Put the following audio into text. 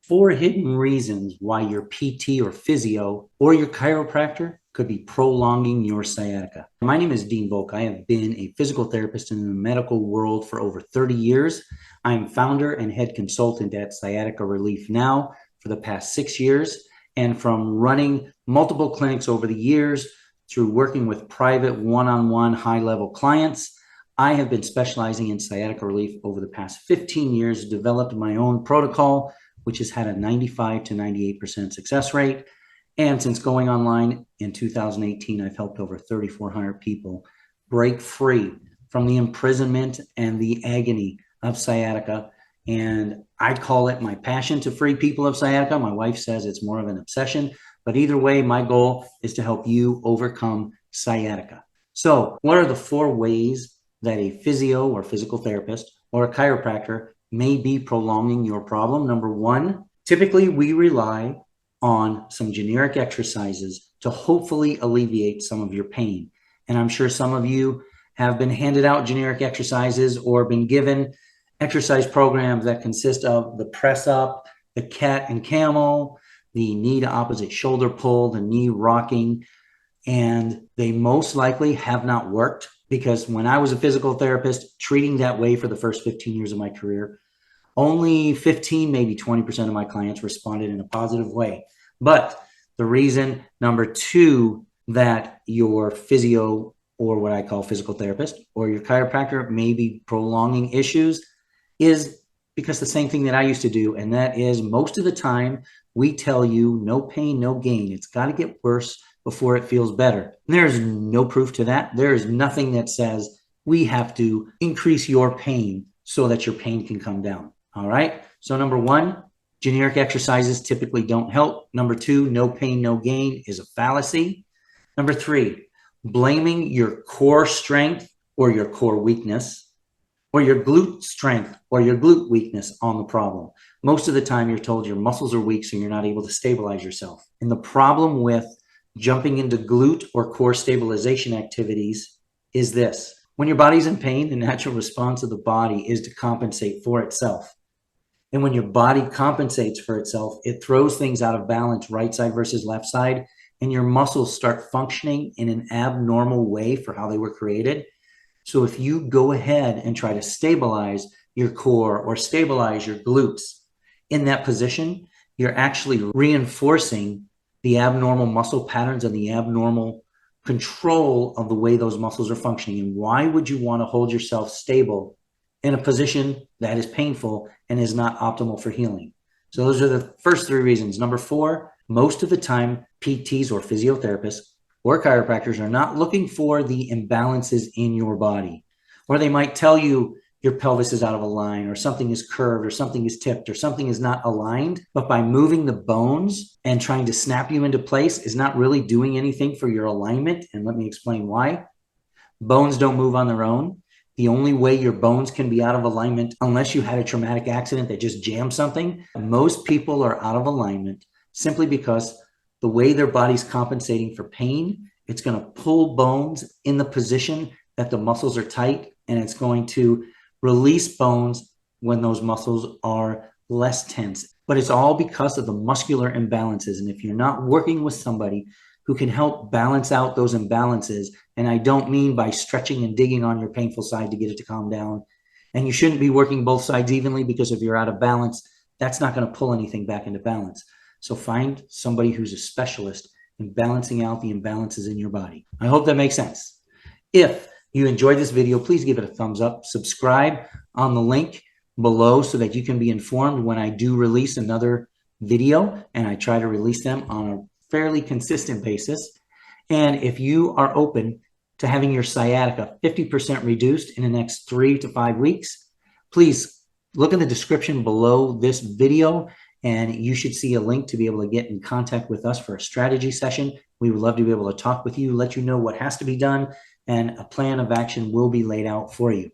4 hidden reasons why your PT or physio or your chiropractor could be prolonging your sciatica. My name is Dean Volk. I have been a physical therapist in the medical world for over 30 years. I am founder and head consultant at Sciatica Relief Now for the past 6 years. And from running multiple clinics over the years through working with private one-on-one high-level clients, I have been specializing in sciatica relief over the past 15 years, developed my own protocol, which has had a 95 to 98% success rate. And since going online in 2018, I've helped over 3,400 people break free from the imprisonment and the agony of sciatica. And I call it my passion to free people of sciatica. My wife says it's more of an obsession, but either way, my goal is to help you overcome sciatica. So what are the 4 ways that a physio or physical therapist or a chiropractor may be prolonging your problem? Number 1, typically we rely on some generic exercises to hopefully alleviate some of your pain. And I'm sure some of you have been handed out generic exercises or been given exercise programs that consist of the press up, the cat and camel, the knee to opposite shoulder pull, the knee rocking, and they most likely have not worked, because when I was a physical therapist treating that way for the first 15 years of my career, only 15, maybe 20% of my clients responded in a positive way. But the reason, number 2, that your physio or what I call physical therapist or your chiropractor may be prolonging issues is because the same thing that I used to do, and that is most of the time we tell you no pain, no gain. It's got to get worse before it feels better. There's no proof to that. There is nothing that says we have to increase your pain so that your pain can come down. All right. So number 1, generic exercises typically don't help. Number 2, no pain, no gain is a fallacy. Number 3, blaming your core strength or your core weakness or your glute strength or your glute weakness on the problem. Most of the time you're told your muscles are weak, so you're not able to stabilize yourself. And the problem with jumping into glute or core stabilization activities is this. When your body's in pain, the natural response of the body is to compensate for itself. And when your body compensates for itself, it throws things out of balance, right side versus left side, and your muscles start functioning in an abnormal way for how they were created. So if you go ahead and try to stabilize your core or stabilize your glutes in that position, you're actually reinforcing the abnormal muscle patterns and the abnormal control of the way those muscles are functioning. And why would you want to hold yourself stable in a position that is painful and is not optimal for healing? So those are the first 3 reasons. Number 4, most of the time, PTs or physiotherapists or chiropractors are not looking for the imbalances in your body. Or they might tell you your pelvis is out of a line, or something is curved, or something is tipped, or something is not aligned. But by moving the bones and trying to snap you into place is not really doing anything for your alignment. And let me explain why. Bones don't move on their own. The only way your bones can be out of alignment, unless you had a traumatic accident that just jammed something, most people are out of alignment simply because the way their body's compensating for pain, it's going to pull bones in the position that the muscles are tight, and it's going to release bones when those muscles are less tense. But it's all because of the muscular imbalances. And if you're not working with somebody who can help balance out those imbalances, and I don't mean by stretching and digging on your painful side to get it to calm down, and you shouldn't be working both sides evenly, because if you're out of balance, that's not going to pull anything back into balance. So find somebody who's a specialist in balancing out the imbalances in your body. I hope that makes sense. If you enjoyed this video, please give it a thumbs up. Subscribe on the link below so that you can be informed when I do release another video, and I try to release them on a fairly consistent basis. And if you are open to having your sciatica 50% reduced in the next 3 to 5 weeks, please look in the description below this video, and you should see a link to be able to get in contact with us for a strategy session. We would love to be able to talk with you, let you know what has to be done, and a plan of action will be laid out for you.